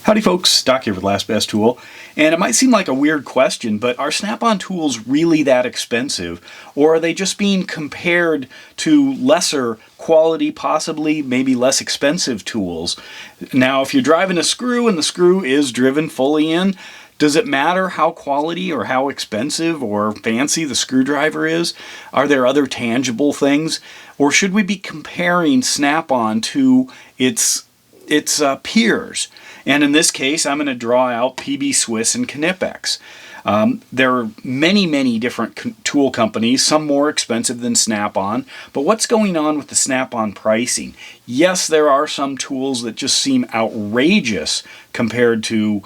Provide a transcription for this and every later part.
Howdy folks, Doc here with Last Best Tool, and it might seem like a weird question, but are Snap-on tools really that expensive, or are they just being compared to lesser quality, possibly maybe less expensive tools? Now, if you're driving a screw and the screw is driven fully in, does it matter how quality or how expensive or fancy the screwdriver is? Are there other tangible things? Or should we be comparing Snap-on to its peers? And in this case, I'm going to draw out PB Swiss and Knipex. There are many different tool companies, some more expensive than Snap-on, but what's going on with the Snap-on pricing? Yes, there are some tools that just seem outrageous compared to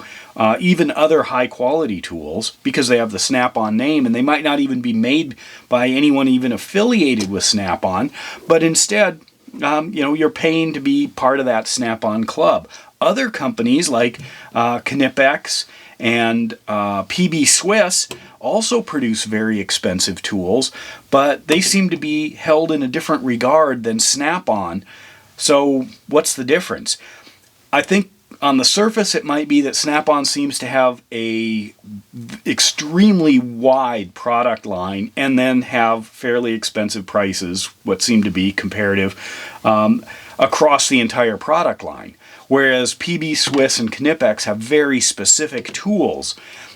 even other high-quality tools because they have the Snap-on name and they might not even be made by anyone even affiliated with Snap-on, but instead, you're paying to be part of that Snap-on club. Other companies like Knipex and PB Swiss also produce very expensive tools, but they seem to be held in a different regard than Snap-on. So what's the difference? I think on the surface it might be that Snap-on seems to have a extremely wide product line and then have fairly expensive prices, what seem to be comparative, across the entire product line. Whereas PB Swiss and Knipex have very specific tools,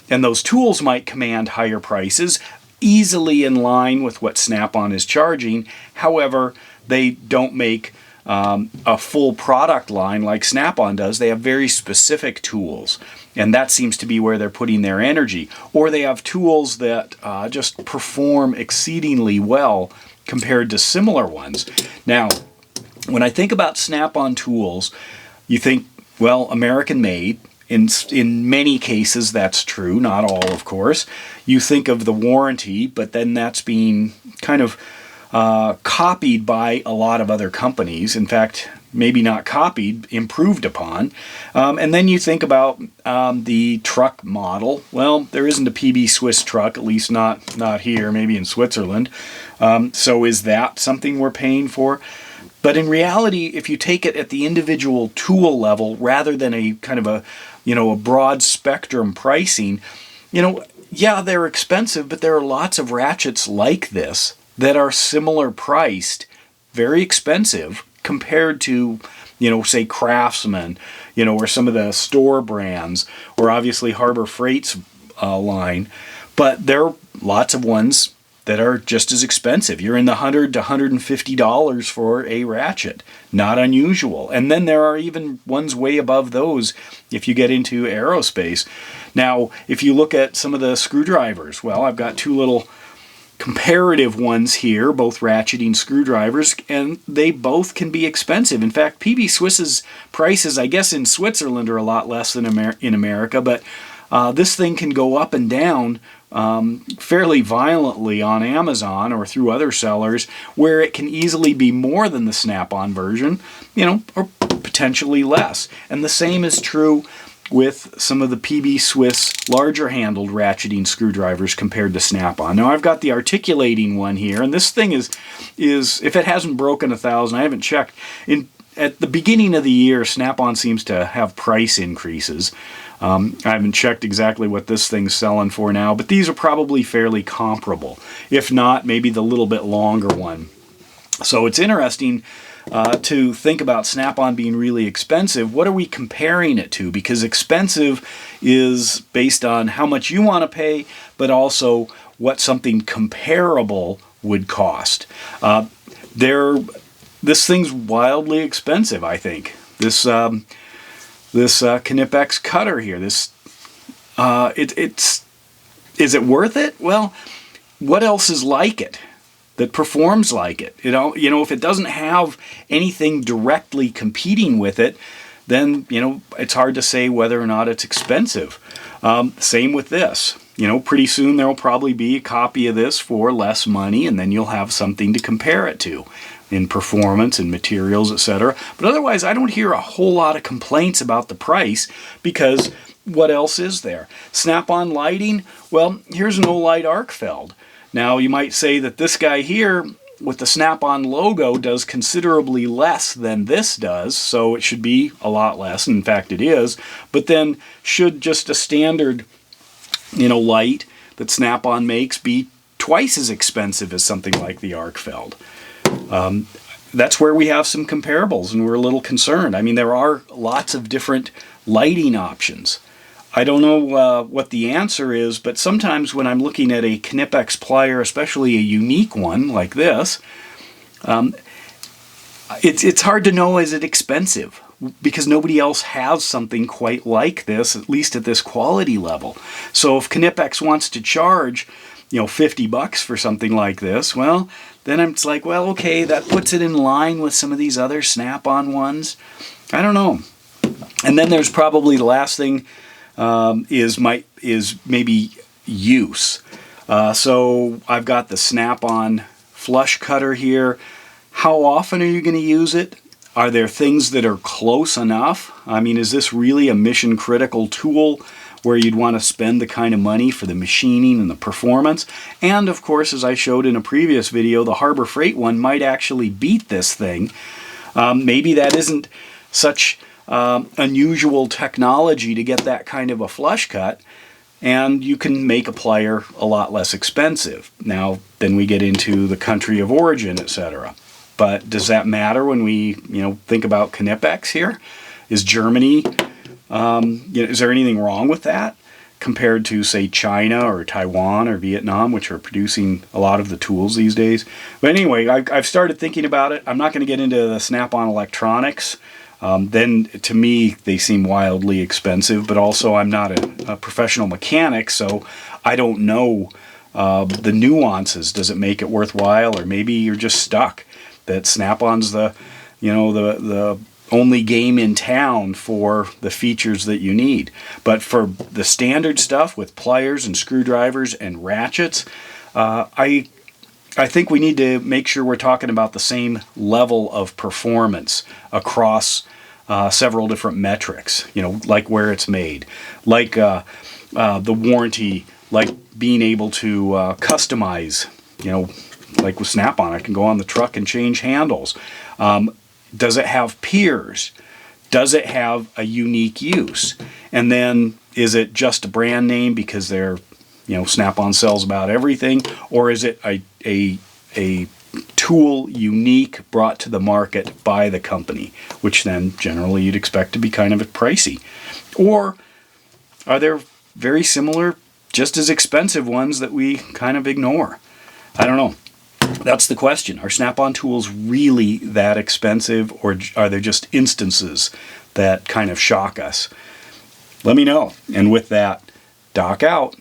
and those tools might command higher prices, easily in line with what Snap-on is charging. However, they don't make a full product line like Snap-on does. They have very specific tools, and that seems to be where they're putting their energy. Or they have tools that just perform exceedingly well compared to similar ones. Now, when I think about Snap-on tools, you think, well, American made. In many cases that's true, not all of course. You think of the warranty, but then that's being kind of copied by a lot of other companies. In fact, maybe not copied, improved upon. And then you think about the truck model. Well, there isn't a PB Swiss truck, at least not here, maybe in Switzerland. So is that something we're paying for? But in reality, if you take it at the individual tool level rather than a kind of a broad spectrum pricing, yeah, they're expensive, but there are lots of ratchets like this that are similar priced, very expensive compared to, say Craftsman, or some of the store brands, or obviously Harbor Freight's line. But there are lots of ones that are just as expensive. You're in the $100 to $150 for a ratchet. Not unusual. And then there are even ones way above those if you get into aerospace. Now, if you look at some of the screwdrivers, well, I've got two little comparative ones here, both ratcheting screwdrivers, and they both can be expensive. In fact, PB Swiss's prices, I guess in Switzerland, are a lot less than in America, but this thing can go up and down fairly violently on Amazon or through other sellers, where it can easily be more than the Snap-on version, or potentially less. And the same is true with some of the PB Swiss larger handled ratcheting screwdrivers compared to Snap-on. Now I've got the articulating one here, and this thing is if it hasn't broken 1,000, I haven't checked. At the beginning of the year, Snap-on seems to have price increases. I haven't checked exactly what this thing's selling for now, but these are probably fairly comparable. If not, maybe the little bit longer one. So it's interesting to think about Snap-on being really expensive. What are we comparing it to? Because expensive is based on how much you want to pay, but also what something comparable would cost. This thing's wildly expensive, I think. This Knipex cutter here. Is it worth it? Well, what else is like it that performs like it? If it doesn't have anything directly competing with it, then it's hard to say whether or not it's expensive. Same with this. Pretty soon there will probably be a copy of this for less money, and then you'll have something to compare it to in performance and materials, etc. But otherwise, I don't hear a whole lot of complaints about the price, because what else is there? Snap-on lighting? Well, here's an Olight Arcfeld. Now, you might say that this guy here with the Snap-on logo does considerably less than this does, so it should be a lot less. In fact, it is. But then should just a standard, light that Snap-on makes be twice as expensive as something like the Arcfeld? That's where we have some comparables, and we're a little concerned. I mean, there are lots of different lighting options. I don't know what the answer is, but sometimes when I'm looking at a Knipex plier, especially a unique one like this, it's hard to know, is it expensive? Because nobody else has something quite like this, at least at this quality level. So if Knipex wants to charge, $50 for something like this, well, then it's like, well, okay, that puts it in line with some of these other Snap-on ones. I don't know. And then there's probably the last thing, is maybe use. So I've got the Snap-on flush cutter here. How often are you going to use it? Are there things that are close enough? I mean, is this really a mission critical tool where you'd want to spend the kind of money for the machining and the performance? And of course, as I showed in a previous video, the Harbor Freight one might actually beat this thing. Maybe that isn't such unusual technology to get that kind of a flush cut, and you can make a plier a lot less expensive. Now, then we get into the country of origin, etc. But does that matter when we, think about Knipex here? Is Germany, is there anything wrong with that compared to, say, China or Taiwan or Vietnam, which are producing a lot of the tools these days? But anyway, I've started thinking about it. I'm not going to get into the Snap-on electronics. Then to me they seem wildly expensive, but also I'm not a professional mechanic, so I don't know the nuances. Does it make it worthwhile, or maybe you're just stuck that Snap-on's the only game in town for the features that you need? But for the standard stuff with pliers and screwdrivers and ratchets, I think we need to make sure we're talking about the same level of performance across several different metrics, like where it's made, like the warranty, like being able to customize, like with Snap-on, I can go on the truck and change handles. Does it have peers? Does it have a unique use? And then is it just a brand name because they're, Snap-on sells about everything, or is it a tool unique brought to the market by the company, which then generally you'd expect to be kind of pricey? Or are there very similar, just as expensive ones that we kind of ignore? I don't know. That's the question. Are Snap-on tools really that expensive, or are there just instances that kind of shock us? Let me know. And with that, Doc out.